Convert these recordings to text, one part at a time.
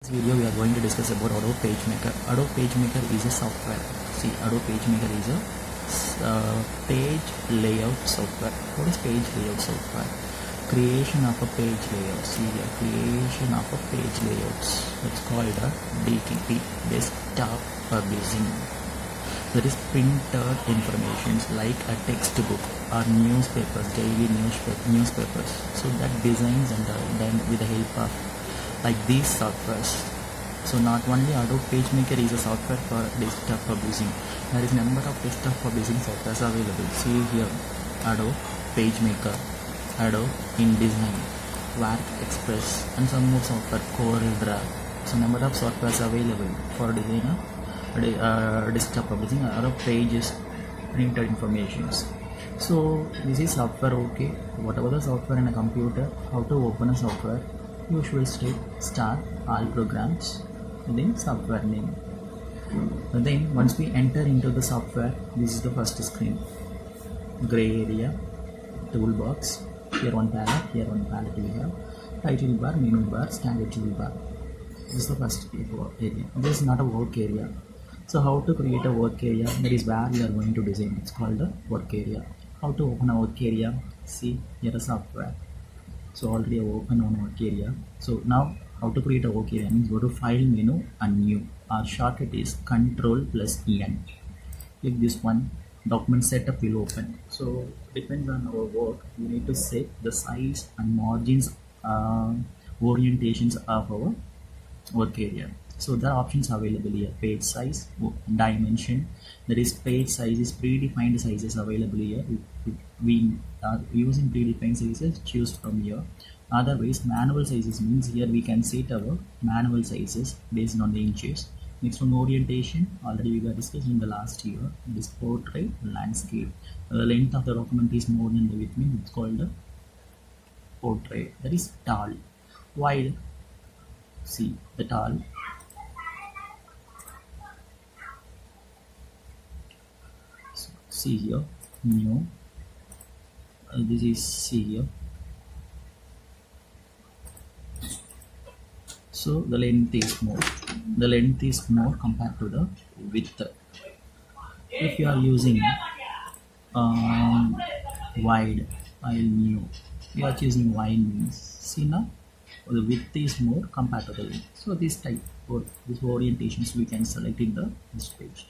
Video we are going to discuss about Adobe PageMaker. Adobe PageMaker is a software. See, Adobe PageMaker is a page layout software. What is page layout software? Creation of a page layout. See here, creation of a page layouts. It's called a DTP, desktop publishing. That is printed information like a textbook or newspapers, daily newspapers. So that designs and done with the help of like these softwares. So not only Adobe PageMaker is a software for desktop publishing. There is number of desktop publishing softwares available. See here, Adobe PageMaker, Adobe InDesign, Work Express, and some more software, CorelDRAW. So number of softwares available for designer desktop publishing or pages printed informations. So this is software. Okay, whatever the software in a computer, how to open a software? Usually start all programs, then software name. And then once we enter into the software, this is the first screen. Gray area, toolbox. Here one palette we have. Title bar, menu bar, standard toolbar. This is the first area. This is not a work area. So how to create a work area? That is where we are going to design. It's called a work area. How to open a work area? See here a software. So already I open on work area. So now how to create a work area means go to file menu and new. Our shortcut is Ctrl+N. Click this one. Document setup will open. So depends on our work. We need to set the size and margins, orientations of our work area. So the options available here: page size, dimension. That is, page size is predefined sizes available here. We are using predefined sizes. Choose from here. Otherwise, manual sizes means here we can set our manual sizes based on the inches. Next one, orientation. Already we were discussed in the last year. This portrait, landscape. The length of the document is more than the width means it's called a portrait. That is tall. Wide. See the tall. See here, new. This is see here. So the length is more. The length is more compared to the width. If you are using wide, while new, you are choosing wide means see now the width is more compared to the length. So this type or this orientations we can select in this page.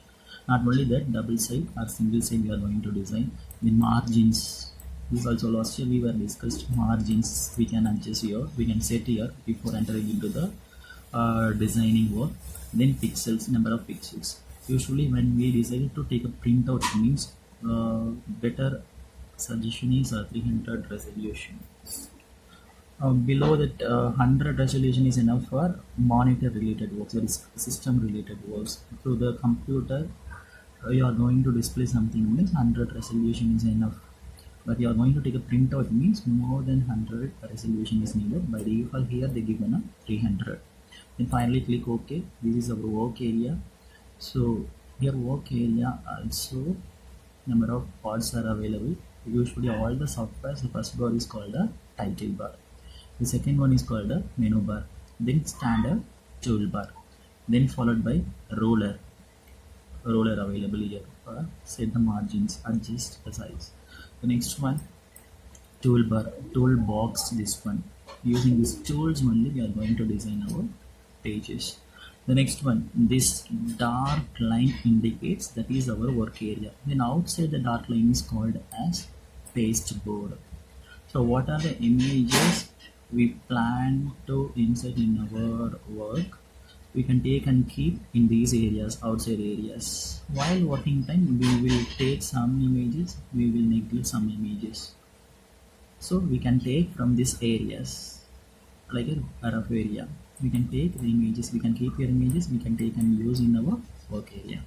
Not only that, double side or single side we are going to design. The margins, this also last year we were discussed. Margins we can adjust here, we can set here before entering into the designing work. Then pixels, number of pixels. Usually when we decide to take a printout means better suggestion is 300 resolution. Below that 100 resolution is enough for monitor related works, that is system related works. Through the computer you are going to display something means 100 resolution is enough, but you are going to take a printout means more than 100 resolution is needed. By default here they given a 300. Then finally click OK. This is our work area. So here work area also number of parts are available. Usually all the softwares, the first bar is called a title bar, the second one is called a menu bar, then standard toolbar, then followed by roller available here. Set the margins, adjust the size. The next one, toolbar, toolbox. This one, using these tools only we are going to design our pages. The next one, this dark line indicates that is our work area. Then outside the dark line is called as pasteboard. So what are the images we plan to insert in our work? We can take and keep in these areas, outside areas. While working time, we will take some images, we will neglect some images. So we can take from these areas, like a rough area. We can take the images, we can keep your images, we can take and use in our work area.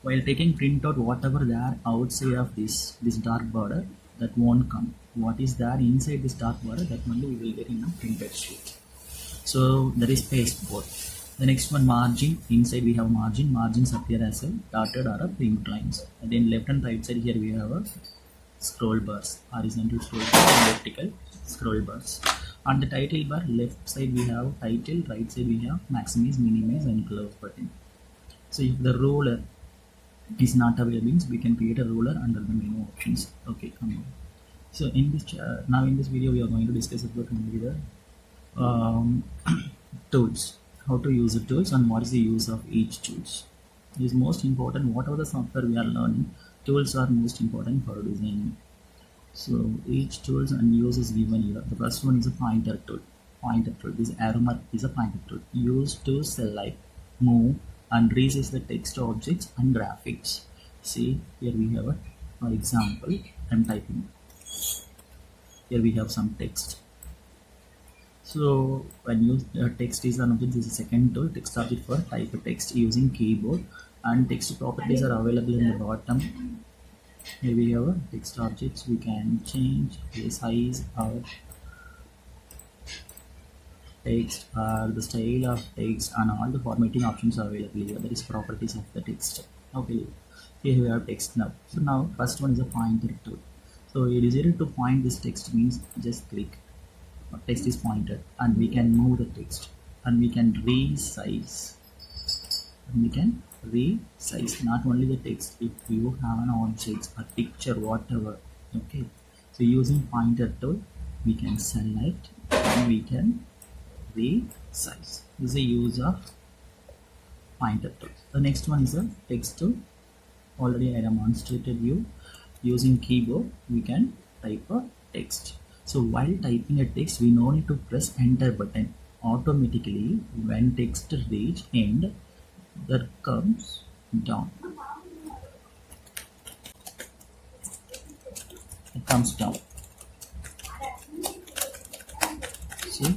While taking printout, whatever there outside of this dark border, that won't come. What is there inside this dark border, that only we will get in a printed sheet. So that is pasteboard. The next one, margin. Inside we have margin. Margins appear as a dotted or a pink lines. And then left and right side here we have a scroll bars, horizontal scroll bars, vertical scroll bars. On the title bar, left side we have title, right side we have maximize, minimize, and close button. So if the ruler is not available, means we can create a ruler under the menu options. Okay, come on. So in this now in this video we are going to discuss about only the tools, how to use the tools and what is the use of each tools. It is most important. Whatever the software we are learning, tools are most important for designing. So each tools and use is given here. The first one is a pointer tool. Pointer tool. This arrow mark is a pointer tool used to select, move, and resize the text objects and graphics. See here we have a, for example, I'm typing. Here we have some text. So when you text is an object, this is second tool, text object for type a text using keyboard, and text properties are available in the bottom. Here we have text objects. We can change the size of text or the style of text, and all the formatting options are available here. That is properties of the text. Okay, here we have text now. So now first one is a pointer tool. So it is easy to point this text, means just click. Text is pointed, and we can move the text, and we can resize. Not only the text, if you have an object, a picture, whatever. Okay, so using pointer tool we can select and we can resize. This is a use of pointer tool. The next one is a text tool. Already I demonstrated you. Using keyboard we can type a text. So while typing a text, we no need to press enter button. Automatically when text reach end, that comes down. It comes down. See,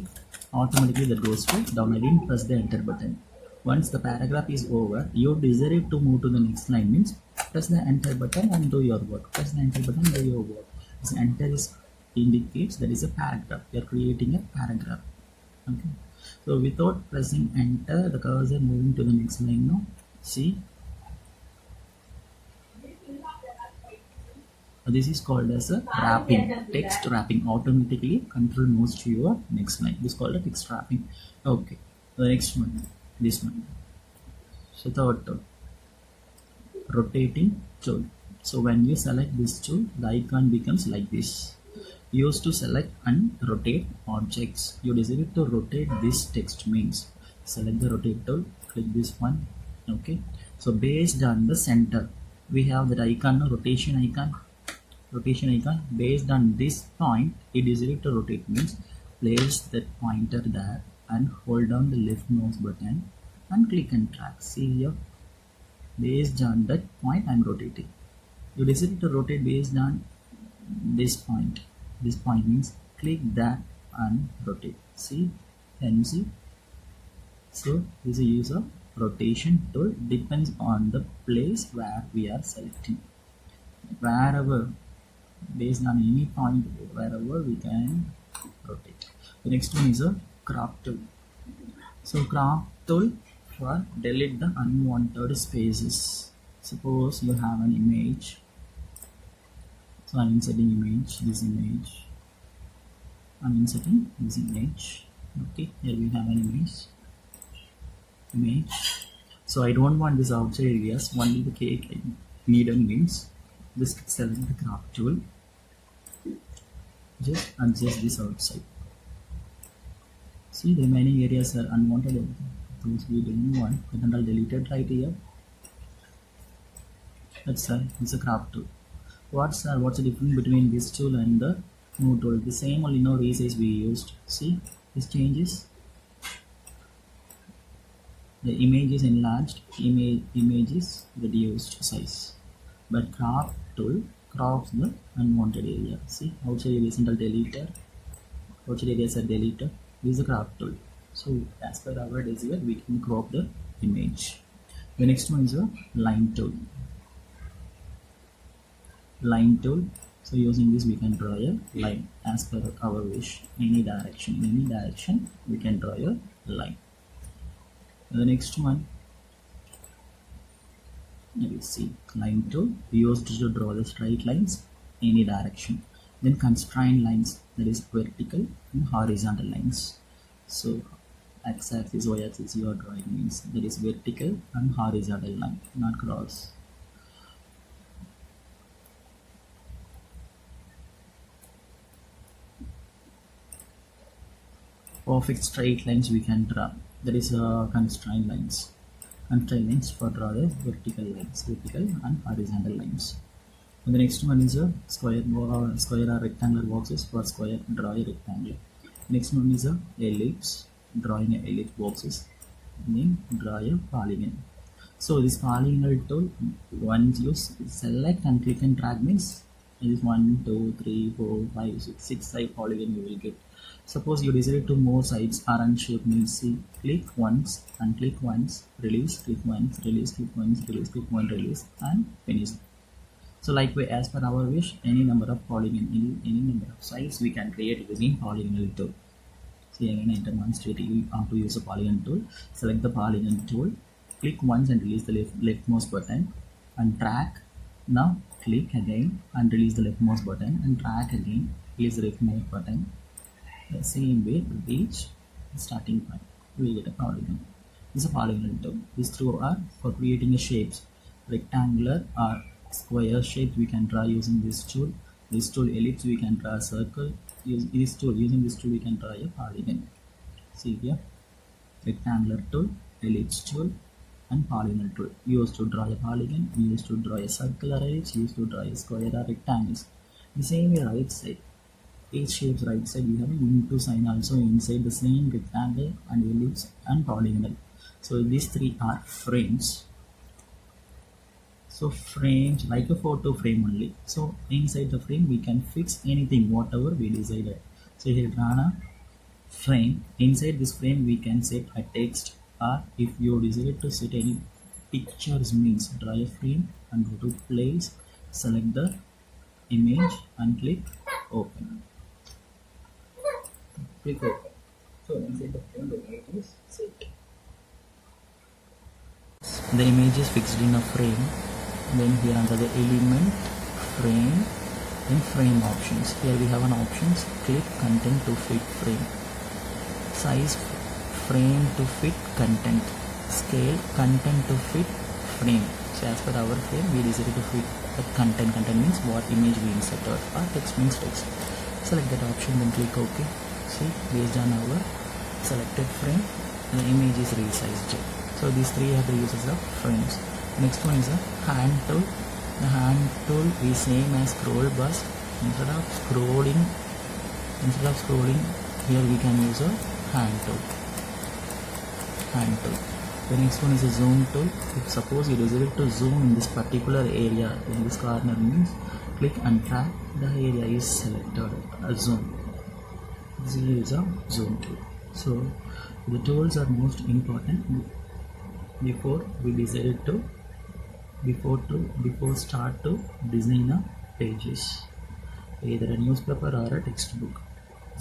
automatically that goes to down. I didn't press the enter button. Once the paragraph is over, you desire to move to the next line, means press the enter button and do your work. Press the enter button, do your work. This enter is indicates that is a paragraph. We are creating a paragraph. Okay. So without pressing enter, the cursor moving to the next line now. See, this is called as a wrapping. Text wrapping. Automatically control moves to your next line. This is called a text wrapping. Okay. The next one, this one. So third tool, rotating tool. So when you select this tool, the icon becomes like this. Used to select and rotate objects. You desire to rotate this text, means select the rotate tool, click this one. Okay, so based on the center, we have that icon, rotation icon. Based on this point, it desire to rotate, means place that pointer there and hold down the left mouse button and click and drag. See here, based on that point I'm rotating. You desire to rotate based on this point. This point means click that and rotate. See, can you see? So this is a use of rotation tool. Depends on the place where we are selecting. Wherever, based on any point, wherever we can rotate. The next one is a crop tool. So crop tool for delete the unwanted spaces. Suppose you have an image. So I'm inserting image, this image. I'm inserting this image. Okay, here we have an image. So I don't want this outside areas, only the cake I need, means just select the crop tool. Just adjust this outside. See, the remaining areas are unwanted. Those we don't want. Control deleted right here. That's it's a crop tool. What's the difference between this tool and the move tool? The same, only no resize we used. See, this changes. The image is enlarged, image is reduced size. But crop tool crops the unwanted area. See, outside areas are deleted. Outside areas are deleted. This is a crop tool. So as per our desire, we can crop the image. The next one is a line tool. So using this we can draw a line as per our wish. In any direction we can draw a line. The next one, you see, line tool used to draw the straight lines any direction. Then constraint lines. that is vertical and horizontal lines. So x-axis, y-axis you are drawing means that is vertical and horizontal line, not cross. Perfect straight lines we can draw, that is constraint lines. Constraint lines for draw the vertical lines, vertical and horizontal lines. And the next one is a square or rectangular boxes. For square, draw a rectangle. Next one is a ellipse, drawing a ellipse boxes. Then draw a polygon. So this polygonal tool, once you select and click and drag means it is 1, 2, 3, 4, 5, 6 side polygon you will get. Suppose you decide to more sides orange shape means see, click once and click once, release, click once, release, click once, release, click one, release, and finish. So likewise, as per our wish, any number of polygon, any number of sides we can create using polygonal tool. So again, I demonstrate you how to use a polygon tool. Select the polygon tool, click once and release the leftmost button, and drag. Now click again and release the leftmost button, and drag again, release the leftmost button. The same way to reach the starting point, we get a polygon. This is a polygon tool. These two are for creating a shapes, rectangular or square shape we can draw using this tool. This tool ellipse we can draw a circle. Using this tool we can draw a polygon. See here, rectangular tool, ellipse tool, and polygon tool. Used to draw a polygon, used to draw a circular ellipse, used to draw a square or rectangles. The same way right side. Each shape's right side we have an into sign also inside the same rectangle and ellipse and polygonal. So these three are frames. So frames like a photo frame only. So inside the frame we can fix anything whatever we decided. So here drawn a frame. Inside this frame we can set a text, or if you decide to set any pictures means draw a frame and go to place, select the image and click open. Click open. So inside the frame the image is set. The image is fixed in a frame. Then here under the element, frame, then frame options. Here we have an options, click content to fit frame, size frame to fit content, scale content to fit frame. So as per our frame we decided to fit the content. Content means what image we inserted, or text means text. Select that option, then click OK. See, based on our selected frame the image is resized. So these three are the uses of frames. Next one is a hand tool. The hand tool is same as scroll bar. Instead of scrolling here we can use a hand tool. The next one is a zoom tool. If suppose you desire to zoom in this particular area, in this corner means click and drag, the area is selected, a zoom. This is a zoom tool. So the tools are most important before we decided to before start to design a pages, either a newspaper or a textbook.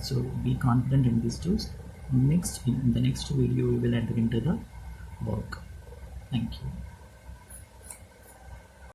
So be confident in these tools. In the next video we will enter into the work. Thank you.